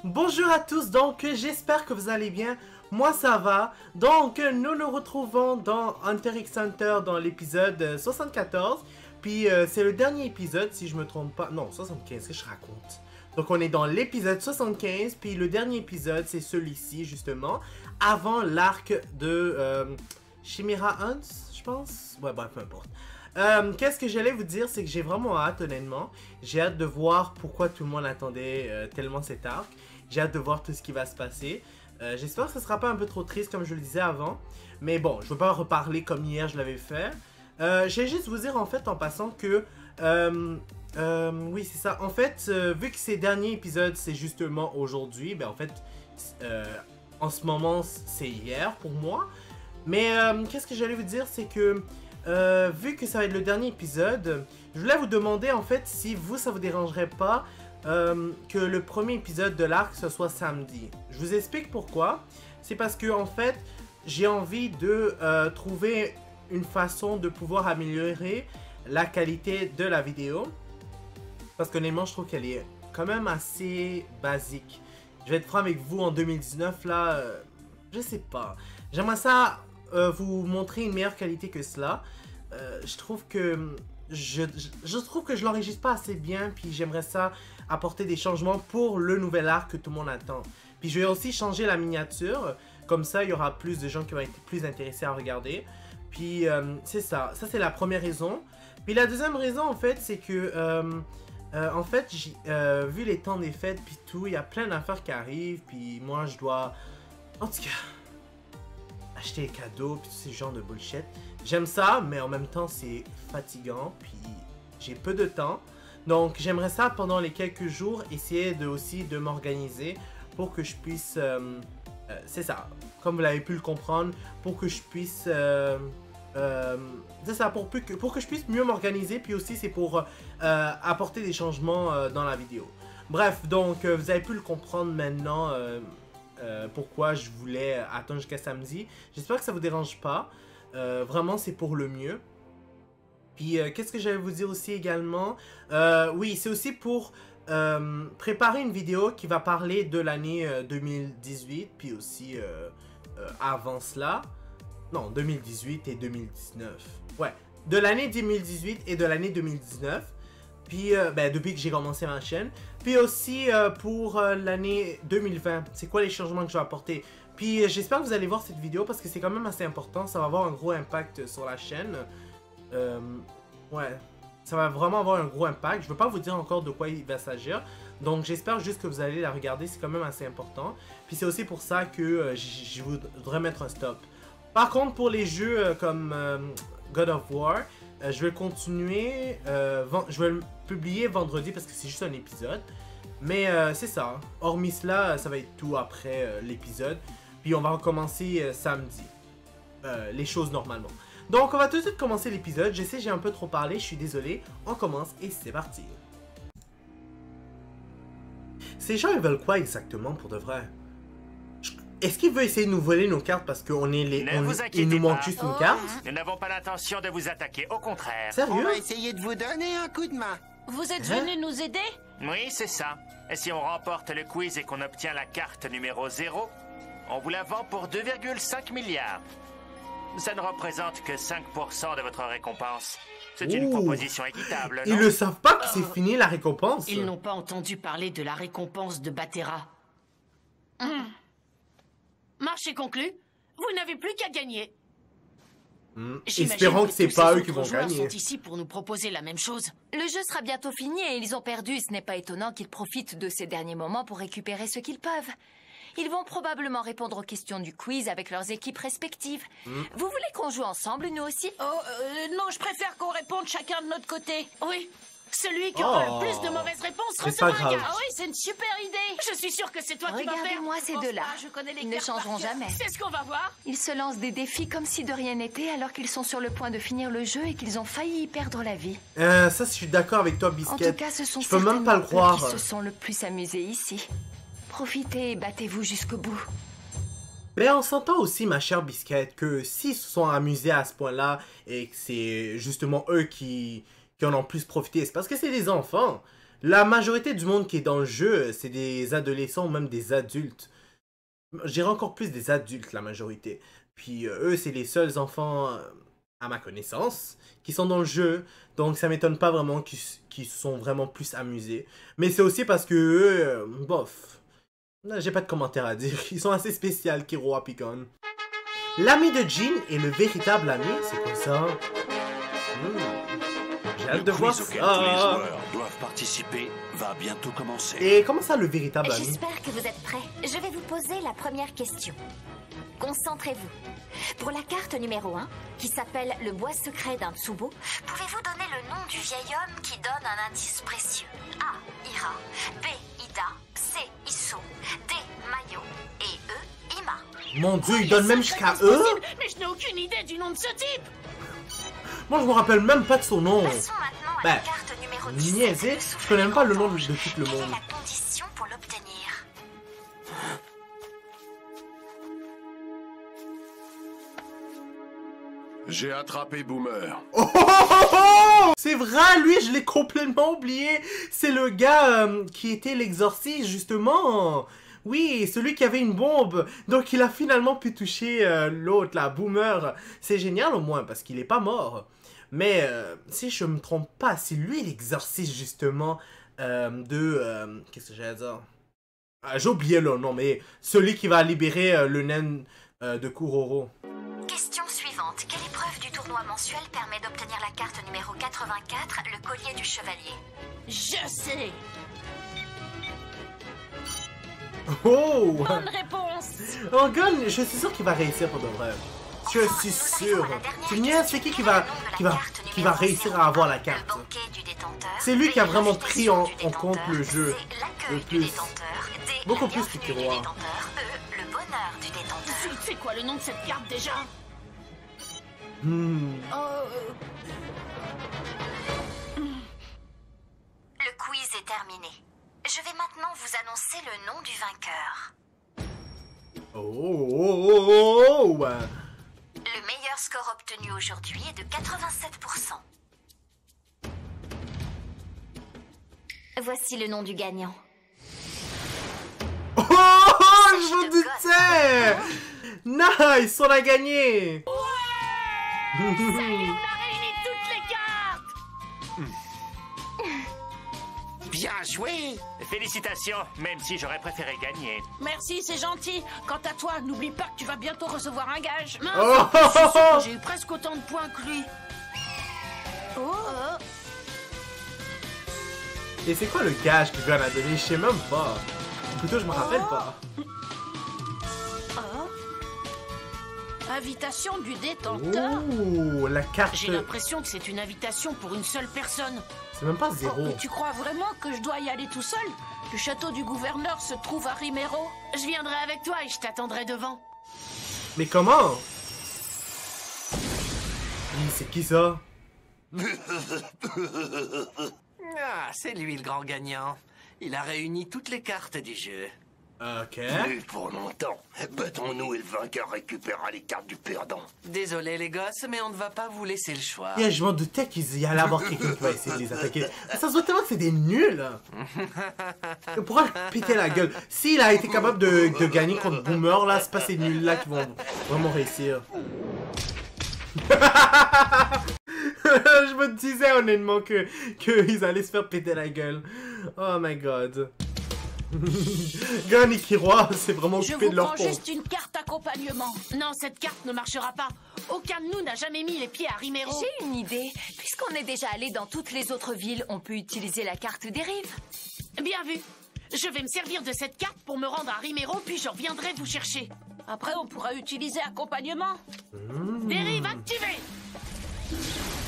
Bonjour à tous, donc j'espère que vous allez bien, moi ça va. Donc nous nous retrouvons dans Hunter x Hunter dans l'épisode 74. Puis c'est le dernier épisode si je me trompe pas, non 75 que je raconte. Donc on est dans l'épisode 75, puis le dernier épisode c'est celui-ci justement, avant l'arc de Chimera Hunt, je pense. Ouais bref, peu importe. Qu'est-ce que j'allais vous dire, c'est que j'ai vraiment hâte honnêtement. J'ai hâte de voir pourquoi tout le monde attendait tellement cet arc. J'ai hâte de voir tout ce qui va se passer. J'espère que ce ne sera pas un peu trop triste comme je le disais avant. Mais bon, je ne veux pas reparler comme hier je l'avais fait. J'ai juste vous dire en fait en passant que... oui c'est ça. En fait, vu que ces derniers épisodes c'est justement aujourd'hui, ben en fait, en ce moment c'est hier pour moi. Mais qu'est-ce que j'allais vous dire, c'est que... vu que ça va être le dernier épisode, je voulais vous demander en fait si vous ça vous dérangerait pas que le premier épisode de l'arc ce soit samedi. Je vous explique pourquoi. C'est parce que en fait j'ai envie de trouver une façon de pouvoir améliorer la qualité de la vidéo. Parce qu'honnêtement je trouve qu'elle est quand même assez basique. Je vais être franc avec vous, en 2019 là, je sais pas. J'aimerais ça vous montrer une meilleure qualité que cela. Je trouve que je trouve que je l'enregistre pas assez bien, puis j'aimerais ça apporter des changements pour le nouvel arc que tout le monde attend. Puis je vais aussi changer la miniature, comme ça il y aura plus de gens qui vont être plus intéressés à regarder. Puis c'est ça, c'est la première raison. Puis la deuxième raison en fait c'est que en fait vu les temps des fêtes puis tout, il y a plein d'affaires qui arrivent, puis moi je dois en tout cas acheter des cadeaux, puis tous ces genres de bullshit. J'aime ça, mais en même temps, c'est fatigant, puis j'ai peu de temps. Donc, j'aimerais ça, pendant les quelques jours, essayer aussi de m'organiser pour que je puisse... c'est ça, comme vous l'avez pu le comprendre, pour que je puisse... c'est ça, pour que je puisse mieux m'organiser, puis aussi c'est pour apporter des changements dans la vidéo. Bref, donc, vous avez pu le comprendre maintenant... pourquoi je voulais attendre jusqu'à samedi. J'espère que ça vous dérange pas. Vraiment, c'est pour le mieux. Puis, qu'est-ce que j'allais vous dire aussi également? Oui, c'est aussi pour préparer une vidéo qui va parler de l'année 2018, puis aussi avant cela. Non, 2018 et 2019. Ouais, de l'année 2018 et de l'année 2019. Puis, ben, depuis que j'ai commencé ma chaîne. Puis aussi pour l'année 2020. C'est quoi les changements que je vais apporter? Puis j'espère que vous allez voir cette vidéo parce que c'est quand même assez important. Ça va avoir un gros impact sur la chaîne. Ouais, ça va vraiment avoir un gros impact. Je ne veux pas vous dire encore de quoi il va s'agir. Donc j'espère juste que vous allez la regarder. C'est quand même assez important. Puis c'est aussi pour ça que je voudrais mettre un stop. Par contre, pour les jeux comme God of War... je vais continuer, je vais le publier vendredi parce que c'est juste un épisode. Mais c'est ça, hormis cela, ça va être tout après l'épisode. Puis on va recommencer samedi, les choses normalement. Donc on va tout de suite commencer l'épisode, je sais j'ai un peu trop parlé, je suis désolé. On commence et c'est parti. Ces gens ils veulent quoi exactement pour de vrai? Est-ce qu'il veut essayer de nous voler nos cartes parce qu'on est les... il nous manque juste une carte? Nous n'avons pas l'intention de vous attaquer, au contraire. Sérieux? On va essayer de vous donner un coup de main. Vous êtes venu nous aider? Oui, c'est ça. Et si on remporte le quiz et qu'on obtient la carte numéro 0, on vous la vend pour 2,5 milliards. Ça ne représente que 5% de votre récompense. C'est une proposition équitable, non? Ils ne savent pas que c'est fini la récompense. Ils n'ont pas entendu parler de la récompense de Batera. Marché conclu. Vous n'avez plus qu'à gagner. Espérons que c'est pas eux qui vont gagner. Ils sont ici pour nous proposer la même chose. Le jeu sera bientôt fini et ils ont perdu. Ce n'est pas étonnant qu'ils profitent de ces derniers moments pour récupérer ce qu'ils peuvent. Ils vont probablement répondre aux questions du quiz avec leurs équipes respectives. Vous voulez qu'on joue ensemble, nous aussi? Non, je préfère qu'on réponde chacun de notre côté. Oui. Celui qui aura le plus de mauvaises réponses C'est pas recevra un grave. gars. Ah oui, c'est une super idée. Je suis sûre que c'est toi qui vas faire. Regardez-moi ces Pense deux-là. pas, je connais les Ils ne cartes par changeront cœur. jamais. C'est ce qu'on va voir. Ils se lancent des défis comme si de rien n'était alors qu'ils sont sur le point de finir le jeu et qu'ils ont failli y perdre la vie. Ça, je suis d'accord avec toi, En Biscuit. tout cas, ce sont Je peux même pas le certainement eux croire. qui se sont le plus amusés ici. Profitez et battez-vous jusqu'au bout. Mais on s'entend aussi, ma chère Biscuit, que s'ils se sont amusés à ce point-là et que c'est justement eux qui en ont plus profité, c'est parce que c'est des enfants. La majorité du monde qui est dans le jeu, c'est des adolescents ou même des adultes. Je dirais encore plus des adultes, la majorité. Puis eux, c'est les seuls enfants, à ma connaissance, qui sont dans le jeu. Donc ça m'étonne pas vraiment qu'ils sont vraiment plus amusés. Mais c'est aussi parce que eux, bof. J'ai pas de commentaire à dire. Ils sont assez spéciaux, Kiro et Gon. L'ami de Jean est le véritable ami. C'est quoi ça? J'ai hâte de voir ça. Tous les joueurs doivent participer va bientôt commencer. Et comment ça, le véritable ami? J'espère que vous êtes prêts. Je vais vous poser la première question. Concentrez-vous. Pour la carte numéro 1, qui s'appelle le bois secret d'un Tsubo, pouvez-vous donner le nom du vieil homme qui donne un indice précieux? A. Ira. B. Ida. C. Isso. D. Mayo. Et E. Ima. Mon dieu, il donne même jusqu'à C'est eux? possible, mais je n'ai aucune idée du nom de ce type. Moi, je me rappelle même pas de son nom. Passons maintenant à la carte numéro 17. Niaisez, je connais même pas le nom de tout le Quelle est monde. la condition pour l'obtenir? J'ai attrapé Boomer. Oh, oh, oh, oh! C'est vrai, lui, je l'ai complètement oublié. C'est le gars qui était l'exorciste, justement. Oui, celui qui avait une bombe. Donc, il a finalement pu toucher l'autre, la Boomer. C'est génial, au moins, parce qu'il est pas mort. Mais, si je me trompe pas, c'est lui l'exorciste, justement, qu'est-ce que j'allais dire? J'ai oublié le nom, mais celui qui va libérer le nain de Kuroro. Question suivante. Quelle épreuve du tournoi mensuel permet d'obtenir la carte numéro 84, le collier du chevalier? Je sais. Oh! Bonne réponse. Oh, Gon, je suis sûr qu'il va réussir pour de vrai. Je suis sûr. Tu me niaises, c'est qui va réussir à avoir la carte? C'est lui qui a vraiment pris en compte le jeu. Le plus. Beaucoup plus que Kiro. Le bonheur du détenteur. C'est quoi le nom de cette carte déjà? Le quiz est terminé. Je vais maintenant vous annoncer le nom du vainqueur. Oh! Le meilleur score obtenu aujourd'hui est de 87%. Voici le nom du gagnant. Oh! Je m'en doutais! Nice! On a gagné! Ça y est, on a réuni toutes les cartes. Bien joué! Félicitations, même si j'aurais préféré gagner. Merci, c'est gentil. Quant à toi, n'oublie pas que tu vas bientôt recevoir un gage. Mince, Oh! je suis sûre que j'ai eu presque autant de points que lui. Oh. Et c'est quoi le gage qu'il lui en a donné? Je sais même pas. Plutôt, je me rappelle pas. Invitation du détenteur. Oh! La carte. J'ai l'impression que c'est une invitation pour une seule personne. C'est même pas zéro. Mais tu crois vraiment que je dois y aller tout seul? Le château du gouverneur se trouve à Rimero. Je viendrai avec toi et je t'attendrai devant. Mais comment? C'est qui ça? Ah, c'est lui le grand gagnant. Il a réuni toutes les cartes du jeu. Ok. Plus pour longtemps. Battons-nous et le vainqueur récupérera les cartes du perdant. Désolé les gosses, mais on ne va pas vous laisser le choix. Yeah, je m'en doutais qu'il y allait avoir quelqu'un qui va essayer de les attaquer. Ça se voit tellement que c'est des nuls. Pourquoi péter la gueule? S'il a été capable de gagner contre Boomer, là, c'est pas ces nuls-là qui vont vraiment réussir. Je me disais honnêtement qu'ils allaient se faire péter la gueule. Oh my god. Gon et Kiro, c'est vraiment Je occupé vous de leur prends peau. juste une carte accompagnement. Non, cette carte ne marchera pas. Aucun de nous n'a jamais mis les pieds à Rimero. J'ai une idée. Puisqu'on est déjà allé dans toutes les autres villes, on peut utiliser la carte des rives. Bien vu. Je vais me servir de cette carte pour me rendre à Rimero, puis je reviendrai vous chercher. Après, on pourra utiliser accompagnement. Dérive activée.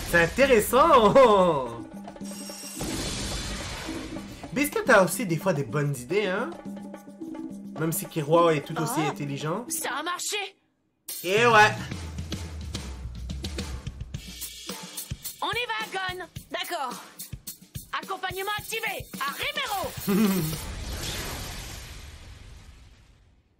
C'est intéressant. Biscuit a aussi des fois des bonnes idées, hein? Même si Kiro est tout aussi intelligent. Ça a marché. Et ouais. On y va, Gon. D'accord. Accompagnement activé. À Rimero.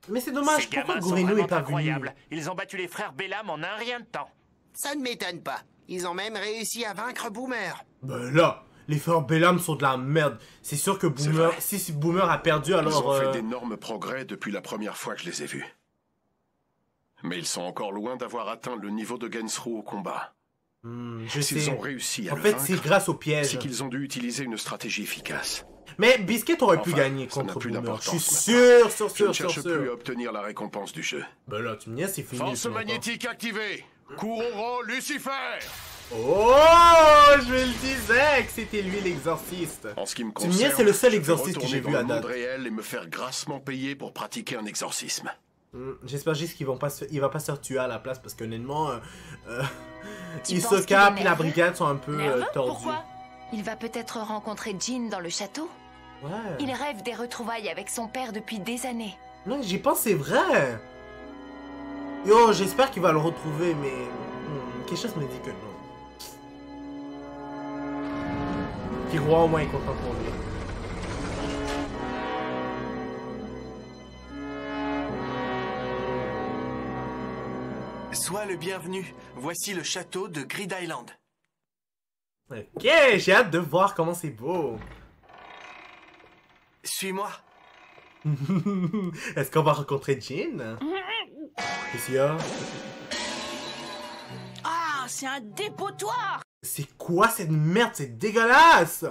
Mais c'est dommage, Ces pourquoi gamins sont Gourenou vraiment est pas venu? incroyables. Ils ont battu les frères Bellam en un rien de temps. Ça ne m'étonne pas. Ils ont même réussi à vaincre Boomer. Ben là, Les frères Bellamy sont de la merde. C'est sûr que Boomer... Si Boomer a perdu, alors... Ils ont fait d'énormes progrès depuis la première fois que je les ai vus. Mais ils sont encore loin d'avoir atteint le niveau de Gensru au combat. S'ils ont réussi à en le fait, vaincre, c'est grâce au piège. c'est qu'ils ont dû utiliser une stratégie efficace. Mais Biscuit aurait pu gagner ça n'a contre plus Boomer. Je d'importance suis maintenant. sûr. Je ne cherche plus à obtenir la récompense du jeu. Ben là, tu me dis, c'est fini. Force magnétique activée. Kuroro Lucifer. Oh, je le disais que c'était lui l'exorciste. En ce qui me Tu me concerne, dis, c'est le seul je peux exorciste que j'ai retourner vu dans à le date. monde réel et me faire grassement payer pour pratiquer un exorcisme. J'espère juste qu'il va pas se tuer à la place parce qu'honnêtement, Tu penses Hisoka qu'il est et la nerveux? brigade sont un peu Nerveux? tordus. Pourquoi? Il va peut-être rencontrer Jean dans le château. Ouais. Il rêve des retrouvailles avec son père depuis des années. Non, j'y pense, c'est vrai. Yo, j'espère qu'il va le retrouver, mais quelque chose me dit que non. Puis Roi au moins est content pour lui. Sois le bienvenu. Voici le château de Grid Island. Ok, j'ai hâte de voir comment c'est beau. Suis-moi. Est-ce qu'on va rencontrer Jean? Qu'est-ce qu'il y a? Ah, c'est un dépotoir. C'est quoi cette merde? C'est dégueulasse!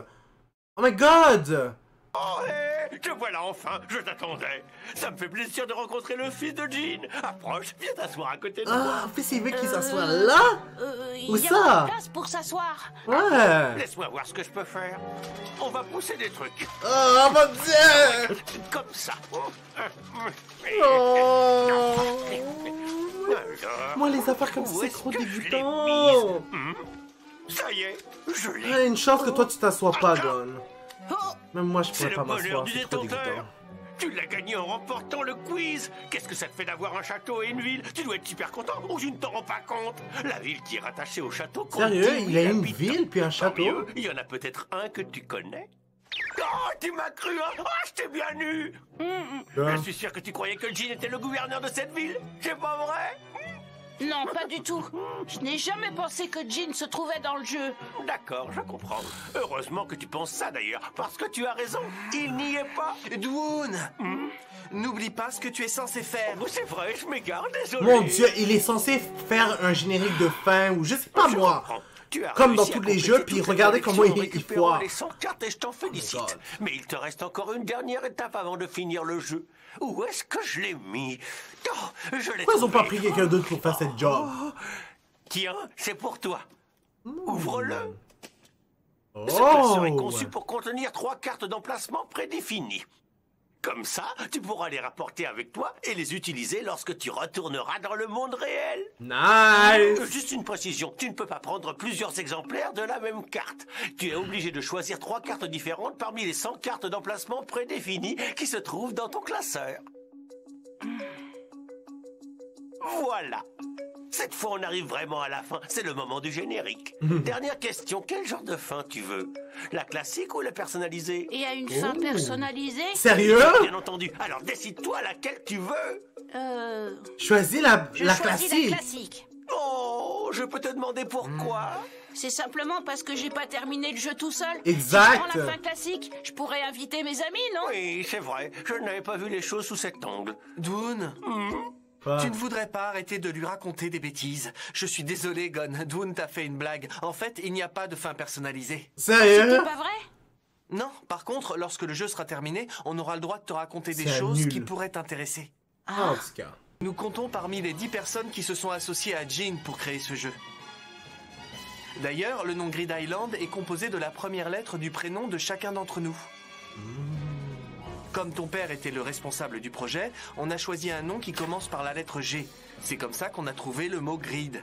Oh my god! Oh, hé, te voilà enfin, je t'attendais. Ça me fait plaisir de rencontrer le fils de Jean. Approche, viens t'asseoir à côté de moi. Ah, en fait, c'est vrai qu'il s'assoit là? Où Il y a ça? pas de place pour s'asseoir. Ouais! Laisse-moi voir ce que je peux faire. On va pousser des trucs. Oh mon dieu! Comme ça. Oh. Alors, Moi, les affaires comme ça, où c'est est-ce trop que je l'ai dégoûtant! ça y est, je l'ai. Ah, une chance que toi, tu t'assois pas, Gon. Oh, Même moi, je C'est pourrais le pas bonheur m'asseoir, du c'est trop détenteur. dégoûtant. Tu l'as gagné en remportant le quiz. Qu'est-ce que ça te fait d'avoir un château et une ville? Tu dois être super content ou tu ne t'en rends pas compte? La ville qui est rattachée au château compte Sérieux? 10 000 Il a une habitants. ville puis un Parmi château? eux, il y en a peut-être un que tu connais. Oh, tu m'as cru, hein? Oh, je t'ai bien eu. Je suis sûr que tu croyais que Jean était le gouverneur de cette ville. C'est pas vrai? non, pas du tout. Je n'ai jamais pensé que Jean se trouvait dans le jeu. D'accord, je comprends. Heureusement que tu penses ça d'ailleurs, parce que tu as raison. Il n'y est pas. Dwoon, n'oublie pas ce que tu es censé faire. Oh, c'est vrai, je m'égare, désolé. Mon dieu, il est censé faire un générique de fin ou je sais pas Je moi. comprends. Tu as Comme dans réussi à tous les compléter jeux, puis toute la regardez collection comment en il récupérant foire. les 100 cartes et je t'en félicite. God. Mais il te reste encore une dernière étape avant de finir le jeu. Où est-ce que je l'ai mis? Oh, je l'ai Pourquoi ils ont pas trouvé. pris quelqu'un d'autre pour faire cette job? Tiens, c'est pour toi. Ouvre-le. Ce classeur est Oh! conçu pour contenir 3 cartes d'emplacement prédéfinies. Comme ça, tu pourras les rapporter avec toi et les utiliser lorsque tu retourneras dans le monde réel. Nice! Juste une précision, tu ne peux pas prendre plusieurs exemplaires de la même carte. Tu es obligé de choisir 3 cartes différentes parmi les 100 cartes d'emplacement prédéfinies qui se trouvent dans ton classeur. Voilà. Cette fois, on arrive vraiment à la fin. C'est le moment du générique. Dernière question, quel genre de fin tu veux? La classique ou la personnalisée? Et à une fin personnalisée. Sérieux? Bien entendu. Alors décide-toi laquelle tu veux. Choisis la Je choisis classique. la classique. Oh, je peux te demander pourquoi? C'est simplement parce que j'ai pas terminé le jeu tout seul. Exact. Si je prends la fin classique, je pourrais inviter mes amis, non? Oui, c'est vrai. Je n'avais pas vu les choses sous cet angle. Dwoon, Quoi? tu ne voudrais pas arrêter de lui raconter des bêtises. Je suis désolé, Gon. Dwoon t'a fait une blague. En fait, il n'y a pas de fin personnalisée. Sérieux? C'est pas vrai? Non, par contre, lorsque le jeu sera terminé, on aura le droit de te raconter des C'est choses nul. qui pourraient t'intéresser. Ah, en tout cas. Nous comptons parmi les 10 personnes qui se sont associées à Jean pour créer ce jeu. D'ailleurs, le nom Grid Island est composé de la première lettre du prénom de chacun d'entre nous. Comme ton père était le responsable du projet, on a choisi un nom qui commence par la lettre G. C'est comme ça qu'on a trouvé le mot grid.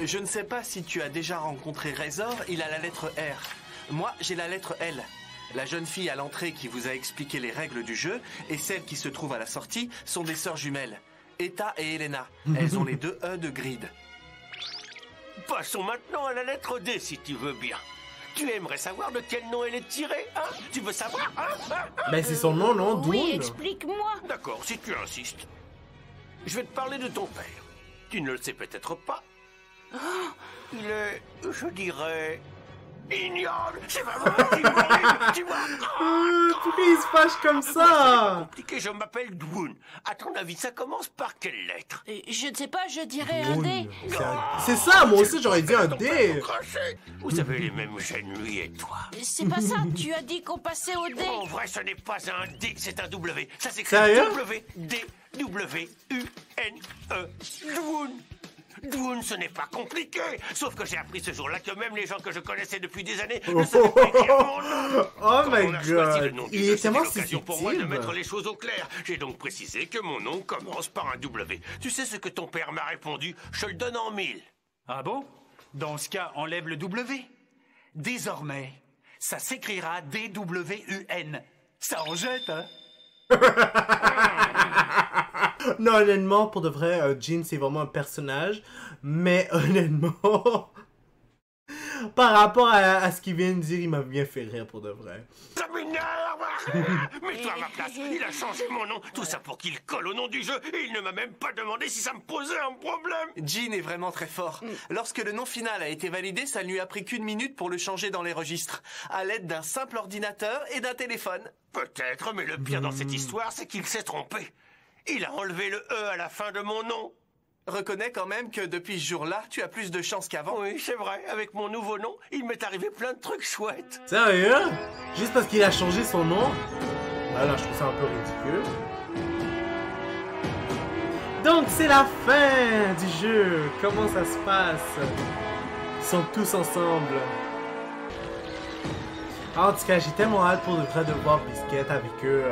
Je ne sais pas si tu as déjà rencontré Razor, il a la lettre R. Moi, j'ai la lettre L. La jeune fille à l'entrée qui vous a expliqué les règles du jeu et celle qui se trouve à la sortie sont des sœurs jumelles. Eta et Elena. Elles ont les 2 E de grid. Passons maintenant à la lettre D, si tu veux bien. Tu aimerais savoir de quel nom elle est tirée, hein? Tu veux savoir, hein? Ben, c'est son nom, non? Oui, Dwoon? explique-moi. D'accord, si tu insistes. Je vais te parler de ton père. Tu ne le sais peut-être pas. Il est, je dirais, Ignoble! C'est vraiment horrible! Tu vois? Pourquoi il se fâche comme C'est ça? compliqué, je m'appelle Dwoon. À ton avis, ça commence par quelle lettre? Je ne sais pas, je dirais un D. C'est ça, moi aussi j'aurais dit un D. Vous avez les mêmes gènes, lui et toi. C'est pas ça, tu as dit qu'on passait au D. En vrai, ce n'est pas un D, c'est un W. Ça s'écrit Sérieux? W-D-W-U-N-E. Dwoon. Dwoon, ce n'est pas compliqué. Sauf que j'ai appris ce jour-là que même les gens que je connaissais depuis des années ne savaient pas écrire mon nom. Oh Quand my on a choisi le god, nom du il jeu, est c'était tellement l'occasion pour moi de susceptible. mettre les choses au clair. J'ai donc précisé que mon nom commence par un W. Tu sais ce que ton père m'a répondu? Je te le donne en 1000. Ah bon? Dans ce cas, enlève le W. Désormais, ça s'écrira D-W-U-N. Ça en jette, hein? Non, honnêtement, pour de vrai, Jean, c'est vraiment un personnage. Mais honnêtement, par rapport à ce qu'il vient de dire, il m'a bien fait rire pour de vrai. Ça m'énerve! Mets-toi à ma place, il a changé mon nom. Tout ça pour qu'il colle au nom du jeu et il ne m'a même pas demandé si ça me posait un problème. Jean est vraiment très fort. Lorsque le nom final a été validé, ça ne lui a pris qu'1 minute pour le changer dans les registres, à l'aide d'un simple ordinateur et d'un téléphone. Peut-être, mais le pire dans cette histoire, c'est qu'il s'est trompé. Il a enlevé le E à la fin de mon nom. Reconnais quand même que depuis ce jour-là, tu as plus de chance qu'avant. Oui, c'est vrai. Avec mon nouveau nom, il m'est arrivé plein de trucs chouettes. Sérieux? Juste parce qu'il a changé son nom? Voilà, je trouve ça un peu ridicule. Donc, c'est la fin du jeu. Comment ça se passe? Ils sont tous ensemble. En tout cas, j'ai tellement hâte pour de vrai de voir Biscuit avec eux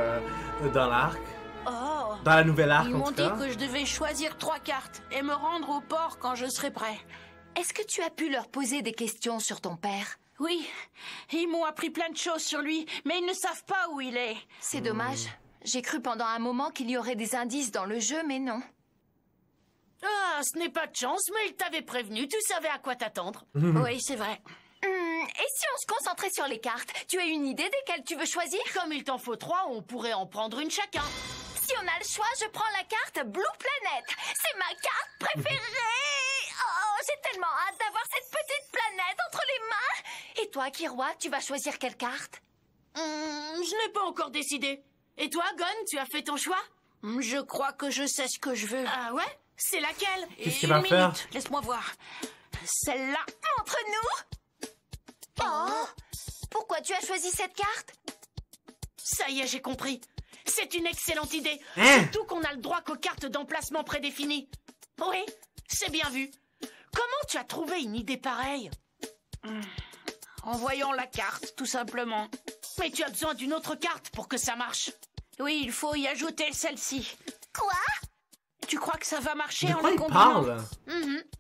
dans l'arc. Oh, Dans la nouvelle arc, ils en m'ont tout dit cas. que je devais choisir 3 cartes et me rendre au port quand je serai prêt. Est-ce que tu as pu leur poser des questions sur ton père? Oui, ils m'ont appris plein de choses sur lui, mais ils ne savent pas où il est. C'est dommage. J'ai cru pendant un moment qu'il y aurait des indices dans le jeu, mais non. Ah, ce n'est pas de chance, mais il t'avait prévenu, tu savais à quoi t'attendre. Oui, c'est vrai. Et si on se concentrait sur les cartes? Tu as une idée desquelles tu veux choisir? Comme il t'en faut 3, on pourrait en prendre une chacun. Si on a le choix, je prends la carte Blue Planet. C'est ma carte préférée. Oh, j'ai tellement hâte d'avoir cette petite planète entre les mains. Et toi, Kiroi, tu vas choisir quelle carte? Je n'ai pas encore décidé. Et toi, Gon, tu as fait ton choix? Je crois que je sais ce que je veux. Ah ouais? C'est laquelle? Qu'est-ce qu'il va faire? Laisse-moi voir. Celle-là. Montre-nous. Oh, pourquoi tu as choisi cette carte? Ça y est, j'ai compris. C'est une excellente idée. Hein? Surtout qu'on a le droit qu'aux cartes d'emplacement prédéfinies. Oui, c'est bien vu. Comment tu as trouvé une idée pareille? En voyant la carte, tout simplement. Mais tu as besoin d'une autre carte pour que ça marche. Oui, il faut y ajouter celle-ci. Quoi? Tu crois que ça va marcher De en quoi les il combinant? parle?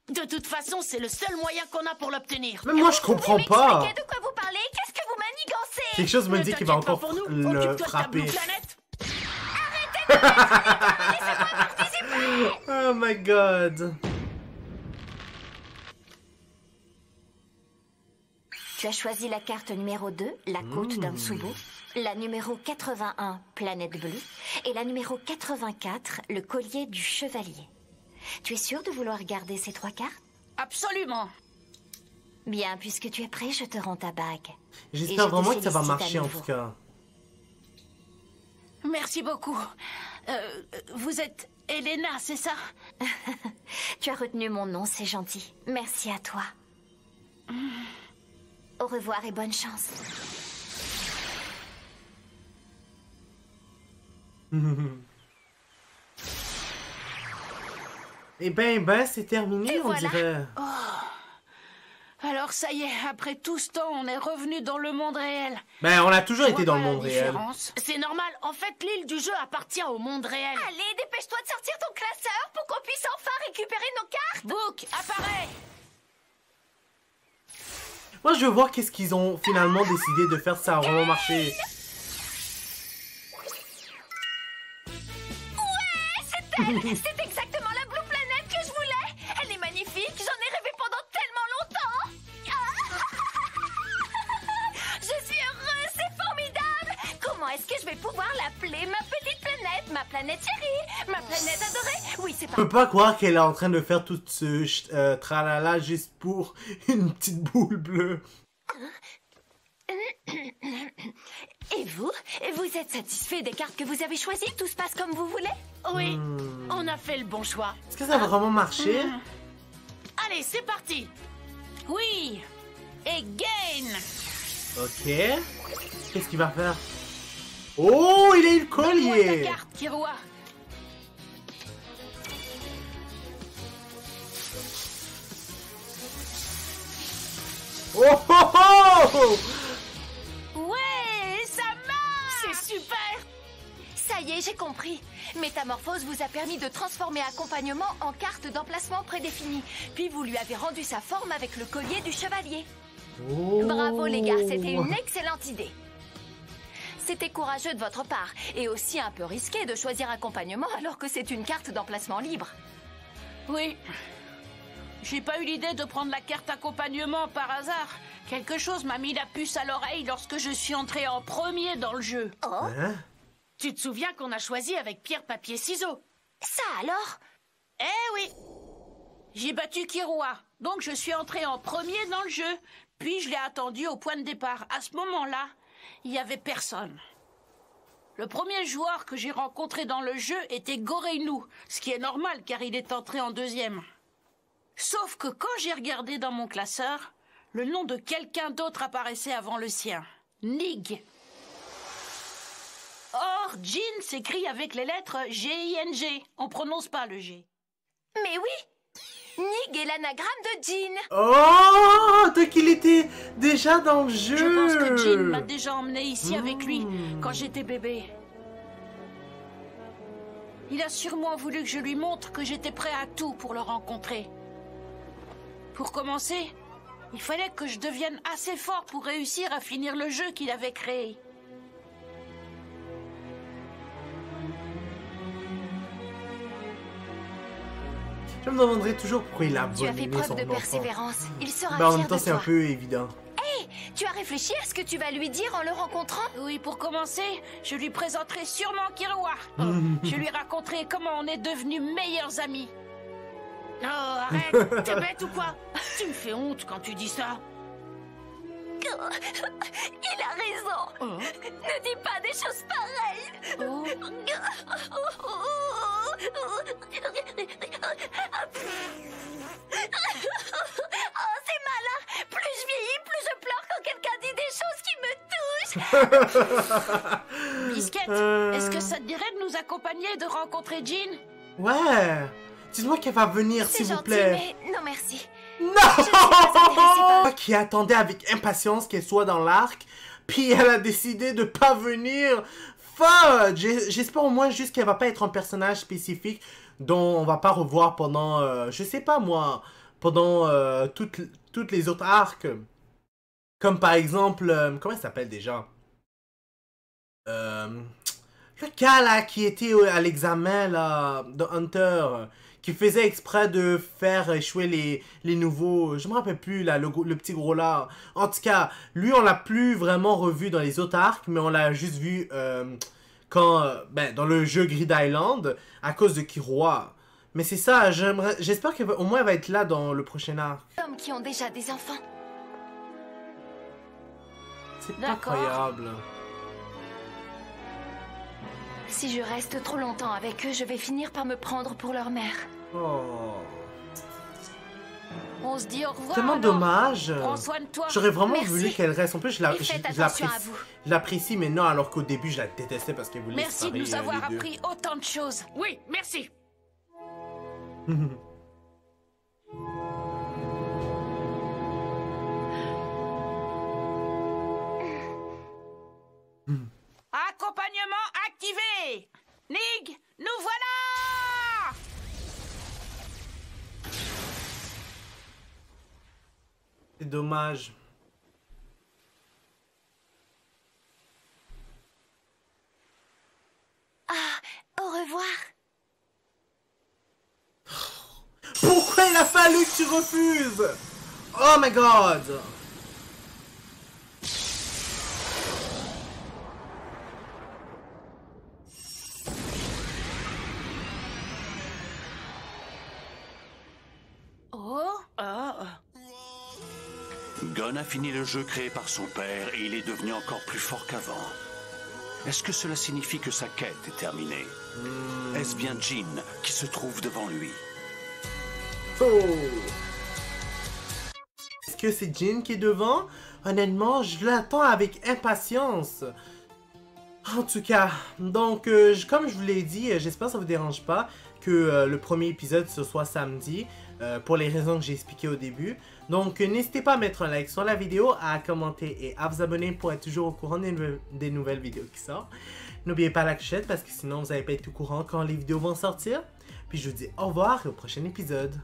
De toute façon, c'est le seul moyen qu'on a pour l'obtenir. Mais moi, je comprends pas. De quoi vous parlez? Qu'est-ce que vous manigancez? Quelque chose me Ne dit qu'il va t'inquiète pas encore pour nous. le Occupe-toi de ta frapper. Blue Planet. Oh my god. Tu as choisi la carte numéro 2, la côte d'un Tsubo, la numéro 81, planète bleue, et la numéro 84, le collier du chevalier. Tu es sûr de vouloir garder ces 3 cartes? Absolument. Bien, puisque tu es prêt, je te rends ta bague. J'espère Et je te vraiment que ça va félicite à marcher en nouveau. tout cas. Merci beaucoup. Vous êtes Elena, c'est ça? Tu as retenu mon nom, c'est gentil. Merci à toi. Au revoir et bonne chance. Eh ben, c'est terminé, Et on voilà. dirait. Alors ça y est, après tout ce temps, on est revenu dans le monde réel. Ben, on a toujours Je été vois dans le pas la monde réel. différence. C'est normal, en fait, l'île du jeu appartient au monde réel. Allez, dépêche-toi de sortir ton classeur pour qu'on puisse enfin récupérer nos cartes. Book, apparaît. Moi, je veux voir qu'est-ce qu'ils ont finalement décidé de faire, ça a vraiment marché. Ouais, c'est exactement la Blue Planet que je voulais. Elle est magnifique, j'en ai rêvé pendant tellement longtemps. Je suis heureuse, c'est formidable. Comment est-ce que je vais pouvoir l'appeler ma petite planète, ma planète chérie, ma planète adorée? Oui, c'est Je peux pas croire qu'elle est en train de faire tout ce tralala juste pour une petite boule bleue. Et vous? Vous êtes satisfait des cartes que vous avez choisies? Tout se passe comme vous voulez? Oui, on a fait le bon choix. Est-ce que ça va vraiment marcher? Allez, c'est parti. Oui. Et gain. Ok. Qu'est-ce qu'il va faire? Oh, il a eu le collier! Donne-moi ta carte, Kirua. Oh oh oh! Ouais, ça marche. C'est super. Ça y est, j'ai compris. Métamorphose vous a permis de transformer accompagnement en carte d'emplacement prédéfinie. Puis vous lui avez rendu sa forme avec le collier du chevalier. Oh. Bravo les gars, c'était une excellente idée. C'était courageux de votre part, et aussi un peu risqué de choisir accompagnement alors que c'est une carte d'emplacement libre. Oui. J'ai pas eu l'idée de prendre la carte accompagnement par hasard. Quelque chose m'a mis la puce à l'oreille lorsque je suis entrée en premier dans le jeu. Oh. Hein? Tu te souviens qu'on a choisi avec pierre, papier, ciseaux? Ça alors? Eh oui. J'ai battu Kirua, donc je suis entrée en premier dans le jeu. Puis je l'ai attendu au point de départ. À ce moment-là, il y avait personne. Le premier joueur que j'ai rencontré dans le jeu était Goreinu, ce qui est normal car il est entré en deuxième. Sauf que quand j'ai regardé dans mon classeur, le nom de quelqu'un d'autre apparaissait avant le sien. Nig. Or, Jin s'écrit avec les lettres G-I-N-G. On prononce pas le G. Mais oui! Nig est l'anagramme de Jin. Oh! Donc il était déjà dans le jeu! Je pense que Jin m'a déjà emmené ici avec lui quand j'étais bébé. Il a sûrement voulu que je lui montre que j'étais prêt à tout pour le rencontrer. Pour commencer, il fallait que je devienne assez fort pour réussir à finir le jeu qu'il avait créé. Je me demanderai toujours pourquoi il a Tu as fait abandonné son preuve de enfant. persévérance. Il sera Mais en fier même temps, de c'est un toi. peu évident. Hey, tu as réfléchi à ce que tu vas lui dire en le rencontrant? Oui, pour commencer, je lui présenterai sûrement Kirua. Je lui raconterai comment on est devenus meilleurs amis. Oh, arrête, t'es bête ou quoi? Tu me fais honte quand tu dis ça. Il a raison. Ne dis pas des choses pareilles. Oh. Oh, c'est malin. Plus je vieillis, plus je pleure quand quelqu'un dit des choses qui me touchent. Biscuit, est-ce que ça te dirait de nous accompagner et de rencontrer Jin? Ouais! Dites-moi qu'elle va venir, C'est s'il vous gentil, plaît. mais non merci. Non! Qui attendait avec impatience qu'elle soit dans l'arc, puis elle a décidé de pas venir. Fudge! J'espère au moins juste qu'elle va pas être un personnage spécifique dont on va pas revoir pendant, je sais pas moi, pendant toutes les autres arcs. Comme par exemple, comment elle s'appelle déjà? Le gars là qui était à l'examen là, de Hunter, qui faisait exprès de faire échouer les nouveaux, je me rappelle plus là, le petit gros là. En tout cas, lui on l'a plus vraiment revu dans les autres arcs, mais on l'a juste vu quand, dans le jeu Grid Island, à cause de Kirua. Mais c'est ça, j'espère qu'au moins elle va être là dans le prochain arc. Hommes qui ont déjà des enfants. C'est incroyable. Si je reste trop longtemps avec eux, je vais finir par me prendre pour leur mère. Oh. On se dit au revoir. Tellement alors. dommage. Prends soin de toi. J'aurais vraiment Merci. voulu qu'elle reste. En plus, je Et faites attention à vous. l'apprécie maintenant, alors qu'au début, je la détestais parce qu'elle voulait Merci de nous séparer, avoir les deux. appris autant de choses. Oui, merci. Accompagnement activé. Nig, nous voilà. C'est dommage. Au revoir. Pourquoi il a fallu que tu refuses? Oh my god. Gon a fini le jeu créé par son père et il est devenu encore plus fort qu'avant. Est-ce que cela signifie que sa quête est terminée? Est-ce bien Jin qui se trouve devant lui? Oh! Est-ce que c'est Jin qui est devant? Honnêtement, je l'attends avec impatience. En tout cas, donc, comme je vous l'ai dit, j'espère que ça vous dérange pas que le premier épisode ce soit samedi, pour les raisons que j'ai expliquées au début. Donc, n'hésitez pas à mettre un like sur la vidéo, à commenter et à vous abonner pour être toujours au courant des nouvelles vidéos qui sortent. N'oubliez pas la clochette parce que sinon vous n'allez pas être au courant quand les vidéos vont sortir. Puis je vous dis au revoir et au prochain épisode.